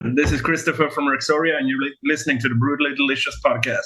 This is Christopher from Rexoria, and you're listening to the Brutally Delicious podcast.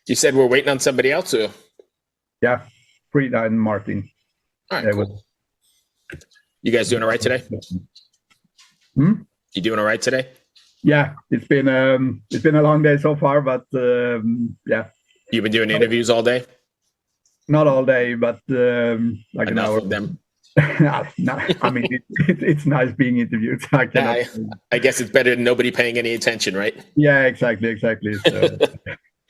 You said we're waiting on somebody else, or? Yeah, Frida and Martin. All right, cool. You guys doing all right today? You doing all right today? Yeah, it's been a long day so far, but yeah. You've been doing interviews all day? Not all day, but like enough an hour. Of them. No, I mean, it's nice being interviewed. I guess it's better than nobody paying any attention, right? Yeah, exactly. So,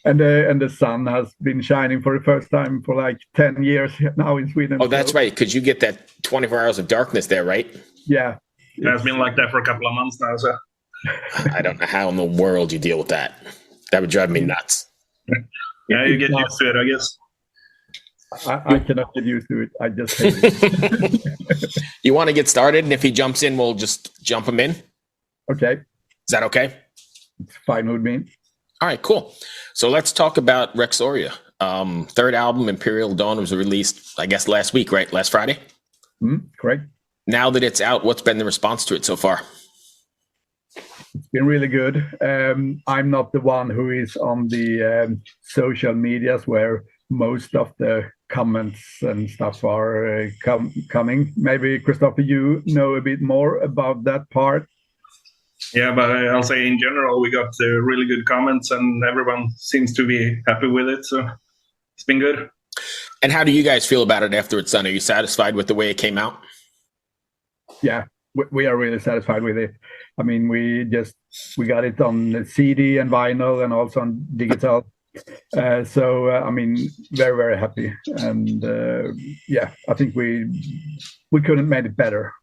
and the sun has been shining for the first time for like 10 years now in Sweden. Oh, that's right, because you get that 24 hours of darkness there, right? Yeah. It's been like that for a couple of months now, so. I don't know how in the world you deal with that. That would drive me nuts. Yeah, you get used to it, I guess. I cannot get used to it. I just hate it. You want to get started, and if he jumps in, we'll just jump him in? Okay. Is that okay? It's fine with me. All right, cool. So let's talk about Rexoria. Third album, Imperial Dawn, was released, I guess, last week, right? Last Friday? Correct. Now that it's out, what's been the response to it so far? It's been really good. I'm not the one who is on the social medias where most of the comments and stuff are coming. Maybe, Christopher, you know a bit more about that part. Yeah, but I'll say in general, we got really good comments and everyone seems to be happy with it. So it's been good. And how do you guys feel about it after it's done? Are you satisfied with the way it came out? Yeah, we are really satisfied with it. I mean, we got it on CD and vinyl and also on digital. So I mean, very, very happy. And yeah, I think we couldn't have made it better,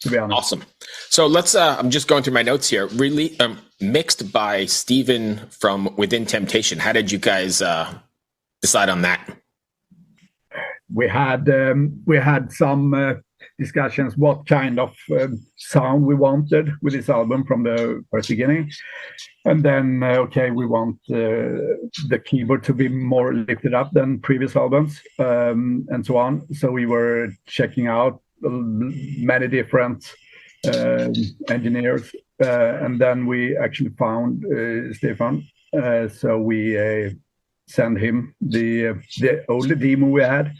to be honest. Awesome. So let's, I'm just going through my notes here. Really mixed by Steven from Within Temptation. How did you guys decide on that? We had some discussions what kind of sound we wanted with this album from the first beginning. And then, we want the keyboard to be more lifted up than previous albums and so on. So we were checking out many different engineers, and then we actually found Stefan. So we sent him the older demo we had,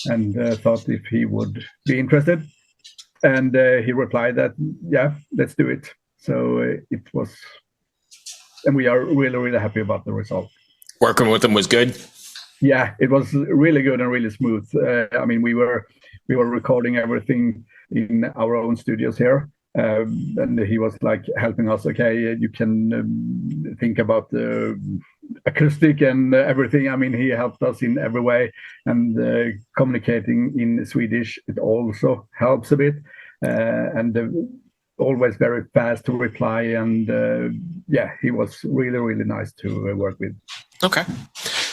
and thought if he would be interested. And he replied that, yeah, let's do it. So it was, and we are really, really happy about the result. Working with him was good? Yeah, it was really good and really smooth. I mean, we were recording everything in our own studios here. And he was like helping us. Okay, you can think about the acoustic and everything. I mean, he helped us in every way, and communicating in Swedish, it also helps a bit. And always very fast to reply. And yeah, he was really, really nice to work with. Okay.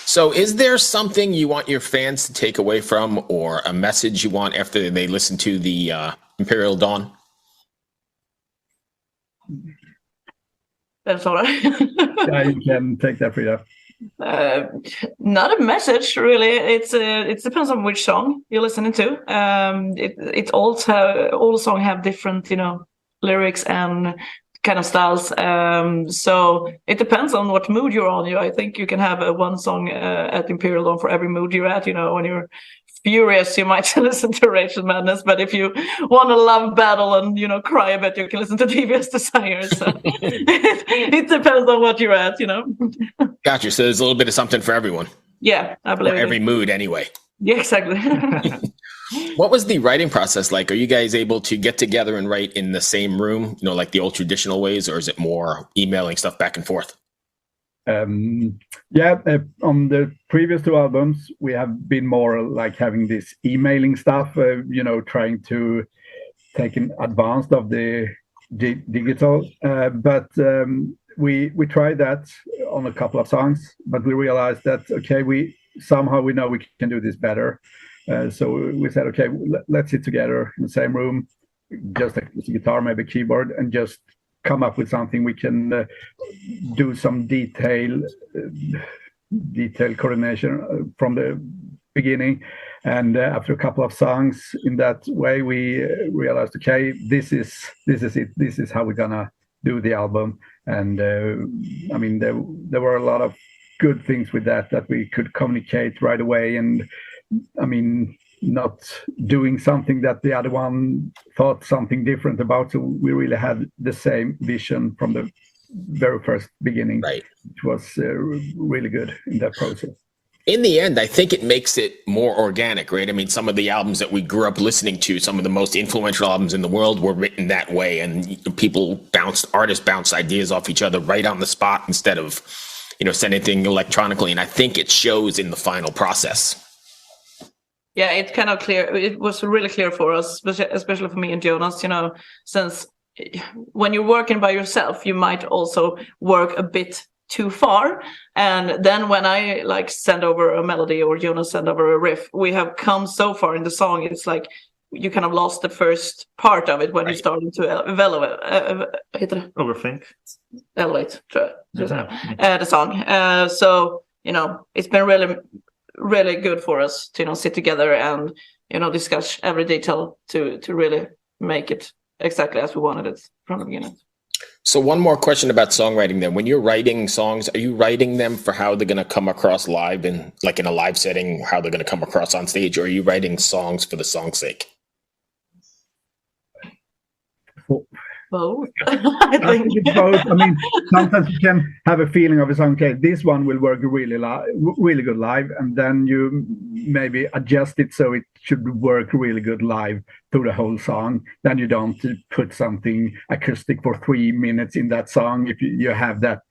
So is there something you want your fans to take away from, or a message you want after they listen to the Imperial Dawn? That's all right. Yeah, you can take that, Frida. Not a message, really. It depends on which song you're listening to. All songs have different, lyrics and kind of styles. So it depends on what mood you're on. I think you can have one song at Imperial Dawn for every mood you're at. When you're furious, you might listen to Rage and Madness, but if you want a love battle and cry a bit, you can listen to Devious Desire. So it depends on what you're at. Gotcha. So there's a little bit of something for everyone. Yeah, I believe for every mood, anyway. Yeah, exactly. What was the writing process like? Are you guys able to get together and write in the same room, like the old traditional ways, or is it more emailing stuff back and forth? On the previous 2 albums, we have been more like having this emailing stuff, trying to take an advance of the digital. But we tried that on a couple of songs, but we realized that, okay, we know we can do this better. So we said, okay, let's sit together in the same room, just like guitar, maybe keyboard, and just come up with something we can do some detail coordination from the beginning. And after a couple of songs in that way, we realized, okay, this is it. This is how we're gonna do the album. And there were a lot of good things with that we could communicate right away. And not doing something that the other one thought something different about. So we really had the same vision from the very first beginning. Right. It was really good in that process. In the end, I think it makes it more organic, right? I mean, some of the albums that we grew up listening to, some of the most influential albums in the world were written that way. And artists bounce ideas off each other right on the spot instead of, sending things electronically. And I think it shows in the final process. Yeah, it's kind of clear. It was really clear for us, especially for me and Jonas, since when you're working by yourself, you might also work a bit too far. And then when I send over a melody or Jonas send over a riff, we have come so far in the song. It's like you kind of lost the first part of it when you started to overthink, elevate the song. So it's been really good for us to sit together and discuss every detail to really make it exactly as we wanted it from the beginning. So one more question about songwriting then. When you're writing songs, are you writing them for how they're going to come across live in a live setting, how they're going to come across on stage, or are you writing songs for the song's sake? Both. I think it's both. Sometimes you can have a feeling of a song, okay, this one will work really good live, and then you maybe adjust it so it should work really good live through the whole song. Then you don't put something acoustic for 3 minutes in that song if you have that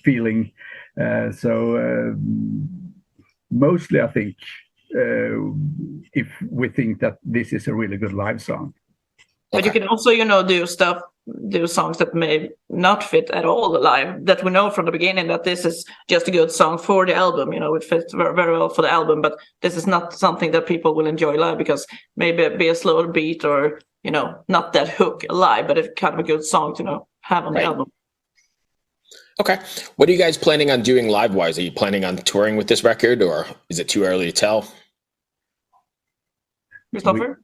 feeling. So mostly, I think, if we think that this is a really good live song. But you can also, do songs that may not fit at all live, that we know from the beginning that this is just a good song for the album. It fits very well for the album, but this is not something that people will enjoy live because maybe it be a slower beat or, not that hook live, but it's kind of a good song to have on the album. Okay. What are you guys planning on doing live-wise? Are you planning on touring with this record, or is it too early to tell? Christopher?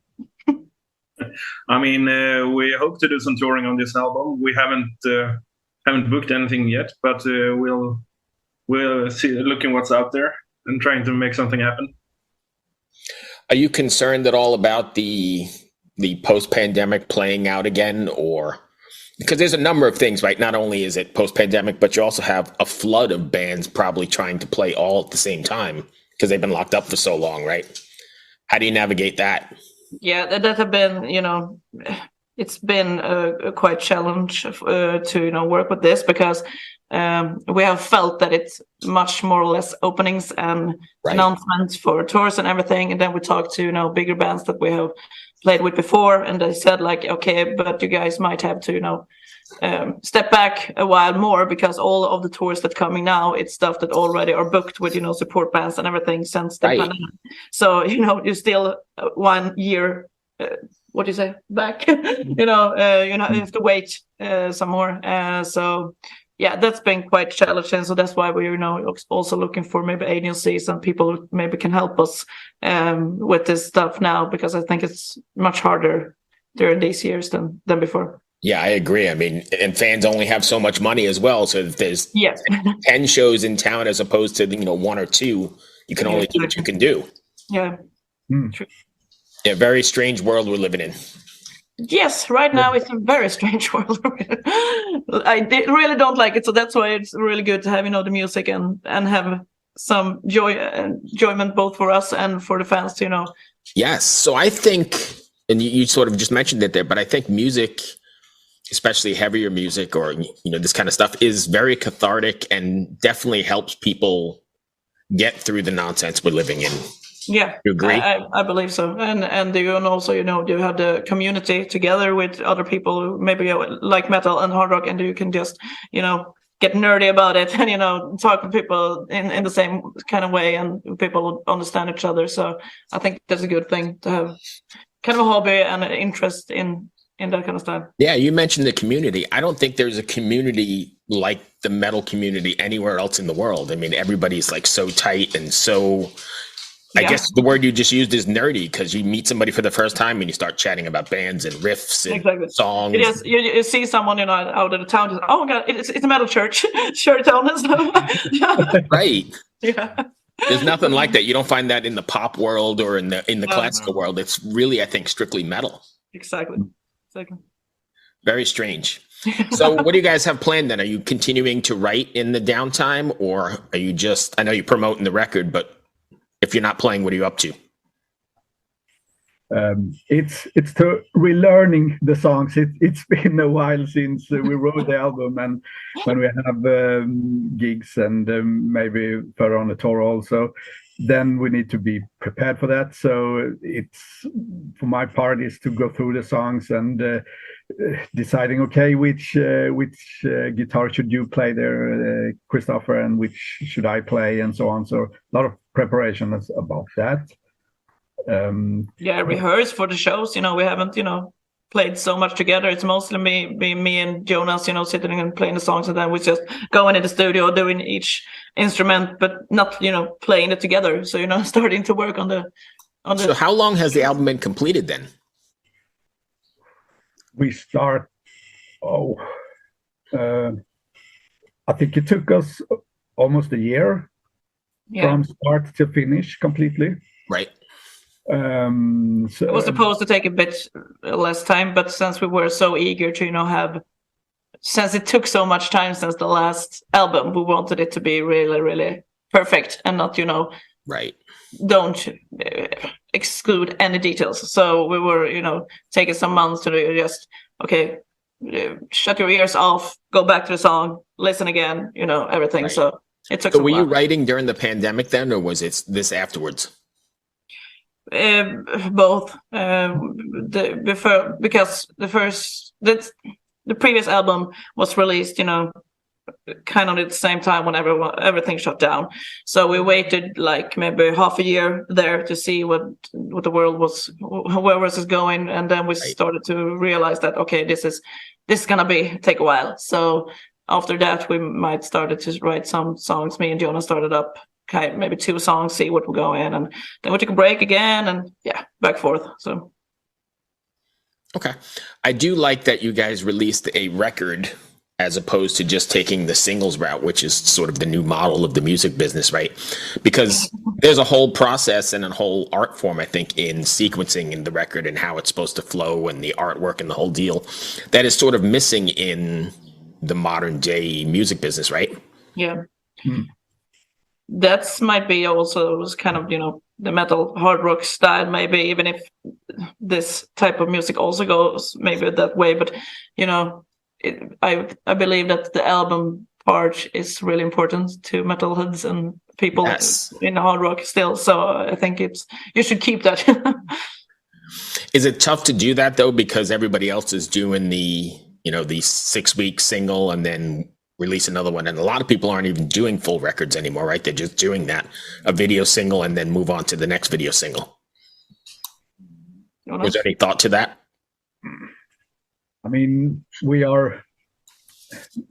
We hope to do some touring on this album. We haven't booked anything yet, but we'll see, looking what's out there and trying to make something happen. Are you concerned at all about the post-pandemic playing out again, or because there's a number of things, right? Not only is it post-pandemic, but you also have a flood of bands probably trying to play all at the same time because they've been locked up for so long, right? How do you navigate that? Yeah, that have been, it's been a quite challenge to work with this because we have felt that it's much more or less openings and announcements for tours and everything. And then we talked to bigger bands that we have played with before, and they said okay, but you guys might have to step back a while more because all of the tours that coming now, it's stuff that already are booked with support bands and everything since the pandemic. So you're still 1 year what do you say back you have to wait some more, so yeah, that's been quite challenging. So that's why we're also looking for maybe agencies and people who maybe can help us with this stuff now, because I think it's much harder during these years than before. Yeah, I agree. And fans only have so much money as well. So if there's 10 shows in town as opposed to 1 or 2, you can only do what you can do. Yeah. True. Yeah, very strange world we're living in. Yes, right now it's a very strange world. I really don't like it, so that's why it's really good to have the music and have some enjoyment both for us and for the fans, you know. Yes. So I think, and you sort of just mentioned it there, but I think music, especially heavier music or, you know, this kind of stuff, is very cathartic and definitely helps people get through the nonsense we're living in. Yeah, you agree? I believe so. And you also, you know, you have the community together with other people who maybe like metal and hard rock, and you can just, you know, get nerdy about it and, you know, talk to people in the same kind of way, and people understand each other. So I think that's a good thing to have kind of a hobby and an interest in that kind of stuff. Yeah, you mentioned the community. I don't think there's a community like the metal community anywhere else in the world. I mean, everybody's like so tight and so, I guess the word you just used is nerdy, because you meet somebody for the first time and you start chatting about bands and riffs and songs. Yes, you see someone, you know, out of the town, just, oh my God, it's a metal church, shirt on and stuff. Right. Yeah. There's nothing like that. You don't find that in the pop world or in the classical world. It's really, I think, strictly metal. Exactly. Very strange. So what do you guys have planned then? Are you continuing to write in the downtime, or are you just, I know you're promoting the record, but if you're not playing, what are you up to? It's to relearning the songs. It's been a while since we wrote the album, and when we have gigs and maybe further on the tour also, then we need to be prepared for that. So it's, for my part, is to go through the songs and deciding, okay, which guitar should you play there, Christopher, and which should I play, and so on. So a lot of preparation is about that. Rehearse for the shows. You know, we haven't, you know, played so much together. It's mostly me and Jonas, you know, sitting and playing the songs, and then we just going in the studio doing each instrument, but not, you know, playing it together. So, you know, starting to work on the. So how long has the album been completed then? We start. I think it took us almost a year from start to finish completely. Right. So it was supposed to take a bit less time, but since we were so eager to, you know, since it took so much time since the last album, we wanted it to be really, really perfect and not, you know, don't exclude any details. So we were, you know, taking some months to just, okay, shut your ears off, go back to the song, listen again, you know, everything. Right. So it took. So were you writing during the pandemic then, or was it this afterwards? Both. Because the previous album was released, you know, kind of at the same time when everything shut down. So we waited like maybe half a year there to see what the world was, where was it going, and then we started to realize that, okay, this is gonna take a while. So after that, we might started to write some songs. Me and Jonah started up maybe 2 songs, see what we're going, and then we took a break again, and back forth. So okay, I do like that you guys released a record as opposed to just taking the singles route, which is sort of the new model of the music business, right? Because there's a whole process and a whole art form, I think, in sequencing in the record and how it's supposed to flow and the artwork and the whole deal that is sort of missing in the modern day music business, right? Yeah. That might be also kind of, you know, the metal hard rock style, maybe, even if this type of music also goes maybe that way. But, you know, I believe that the album part is really important to metalheads and people in hard rock still. So I think you should keep that. Is it tough to do that though, because everybody else is doing the 6-week single and then release another one, and a lot of people aren't even doing full records anymore, right? They're just doing a video single and then move on to the next video single. Was there any thought to that? I mean,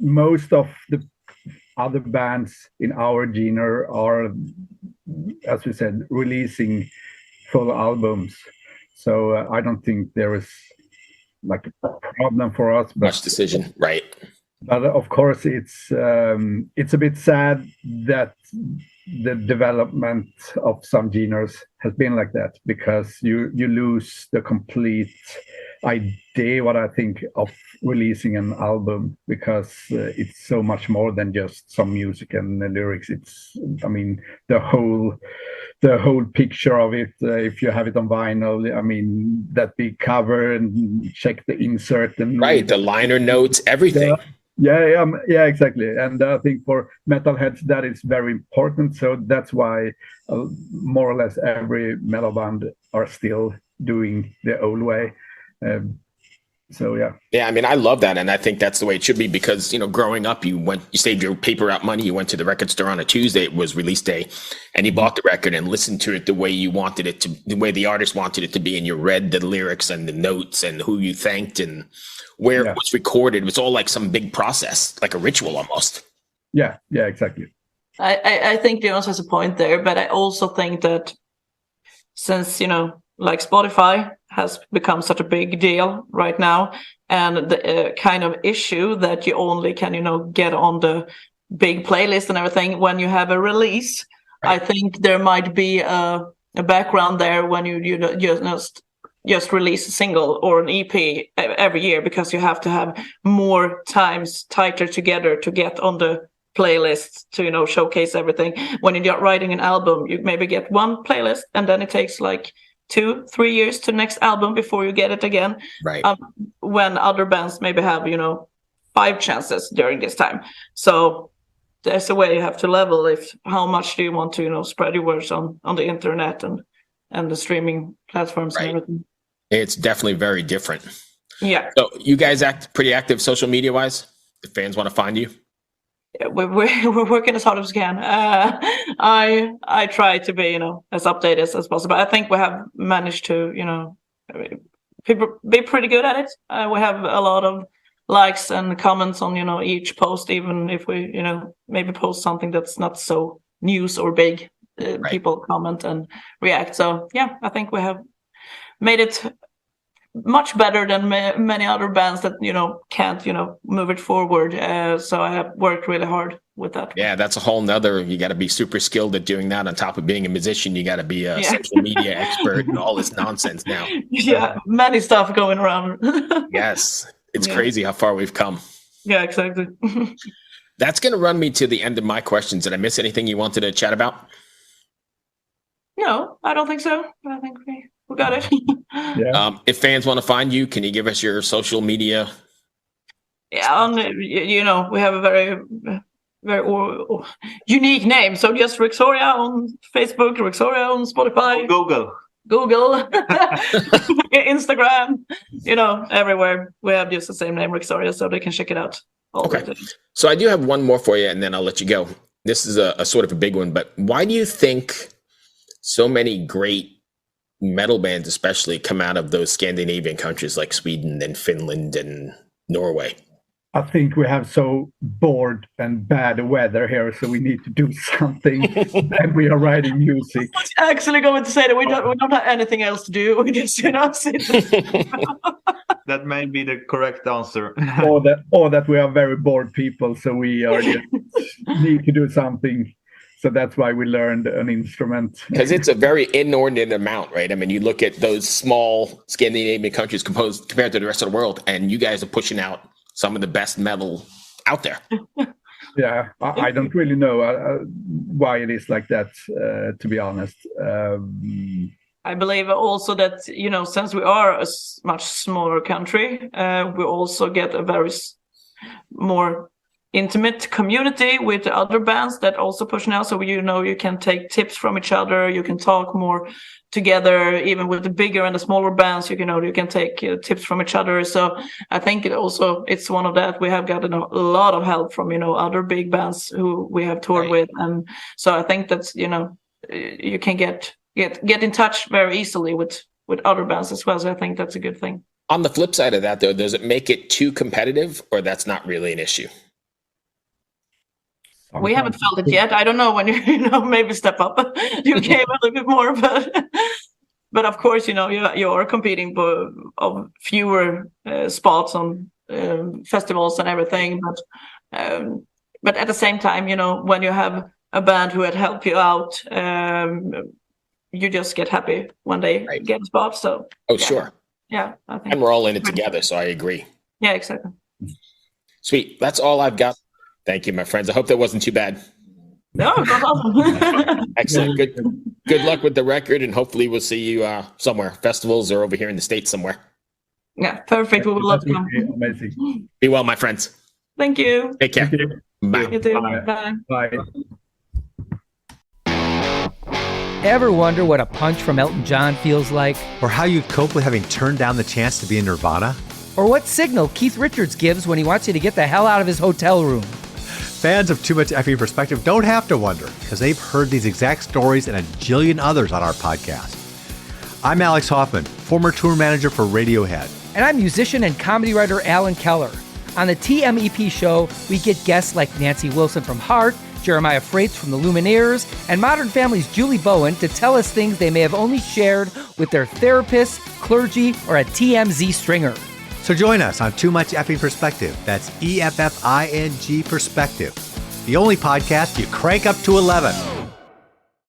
most of the other bands in our genre are, as we said, releasing full albums. So I don't think there is like a problem for us. Much decision, right? But of course, it's a bit sad that the development of some genres has been like that, because you lose the complete idea what I think of releasing an album, because it's so much more than just some music and the lyrics. It's, I mean, the whole picture of it. If you have it on vinyl, I mean, that big cover, and check the insert, and Right, the liner notes, everything. Yeah, exactly. And I think for metalheads that is very important. So that's why more or less every metal band are still doing the old way. So yeah, I mean, I love that, and I think that's the way it should be, because growing up, you saved your paper route money, you went to the record store on a Tuesday, it was release day, and you bought the record and listened to it the way you wanted it to, the way the artist wanted it to be, and you read the lyrics and the notes and who you thanked and where it was recorded. It was all like some big process, like a ritual almost. Yeah, exactly. I think Jonas has a point there, but I also think that since like Spotify has become such a big deal right now, and the kind of issue that you only can get on the big playlist and everything when you have a release, right. I think there might be a background there when you just release a single or an EP every year, because you have to have more times tighter together to get on the playlist to showcase everything. When you're writing an album, you maybe get one playlist, and then it takes like 2-3 years to the next album before you get it again. Right. When other bands maybe have 5 chances during this time. So there's a way you have to level if how much do you want to spread your words on the internet and the streaming platforms, right. And everything. It's definitely very different. Yeah. So you guys act pretty active social media wise? If fans want to find you? Yeah, we're working as hard as we can. I try to be as updated as possible. I think we have managed to people be pretty good at it. We have a lot of likes and comments on each post, even if we maybe post something that's not so news or big. Right. People comment and react. So yeah, I think we have made it much better than many other bands that can't move it forward. So I have worked really hard with that. Yeah, that's a whole nother. You got to be super skilled at doing that. On top of being a musician, you got to be a social media expert and all this nonsense now. Yeah, many stuff going around. Yes, it's crazy how far we've come. Yeah, exactly. That's going to run me to the end of my questions. Did I miss anything you wanted to chat about? No, I don't think so. I think we got it. Yeah. If fans want to find you, can you give us your social media? Yeah, we have a very, very unique name. So just Rexoria on Facebook, Rexoria on Spotify, Google, Instagram. Everywhere we have just the same name, Rexoria, so they can check it out. Okay. So I do have one more for you, and then I'll let you go. This is a sort of a big one, but why do you think so many great metal bands especially come out of those Scandinavian countries like Sweden and Finland and Norway? I think we have so bored and bad weather here, so we need to do something. And we are writing music. I was actually going to say that we don't have anything else to do. We just sit. That may be the correct answer. or that we are very bored people, so we are need to do something. So that's why we learned an instrument. Because it's a very inordinate amount, right? I mean, you look at those small Scandinavian countries compared to the rest of the world, and you guys are pushing out some of the best metal out there. Yeah, I don't really know why it is like that, to be honest. I believe also that, since we are a much smaller country, we also get a very more intimate community with the other bands that also push now. So you can take tips from each other. You can talk more together, even with the bigger and the smaller bands. You can take tips from each other. So I think it's one of that. We have gotten a lot of help from other big bands who we have toured with, and so I think that's you can get in touch very easily with other bands as well. So I think that's a good thing. On the flip side of that, though, does it make it too competitive, or that's not really an issue? We haven't felt it yet. I don't know when you maybe step up your game a little bit more, but of course you are competing of fewer spots on festivals and everything. But at the same time, when you have a band who had helped you out, you just get happy when they get a spot. So Sure. Yeah, I think. And we're all in it together, so I agree. Yeah, exactly. Sweet. That's all I've got. Thank you, my friends. I hope that wasn't too bad. No, it was awesome. Excellent. Good luck with the record, and hopefully we'll see you somewhere, festivals or over here in the States somewhere. Yeah, perfect. We would love to come. Amazing. Be well, my friends. Thank you. Take care. Bye. You too. Bye. Bye. Bye. Ever wonder what a punch from Elton John feels like? Or how you'd cope with having turned down the chance to be in Nirvana? Or what signal Keith Richards gives when he wants you to get the hell out of his hotel room? Fans of Too Much Effing Perspective don't have to wonder, because they've heard these exact stories and a jillion others on our podcast. I'm Alex Hoffman, former tour manager for Radiohead. And I'm musician and comedy writer Alan Keller. On the TMEP show, we get guests like Nancy Wilson from Heart, Jeremiah Freites from the Lumineers, and Modern Family's Julie Bowen to tell us things they may have only shared with their therapist, clergy, or a TMZ stringer. So join us on Too Much Effing Perspective. That's EFFING Perspective. The only podcast you crank up to 11.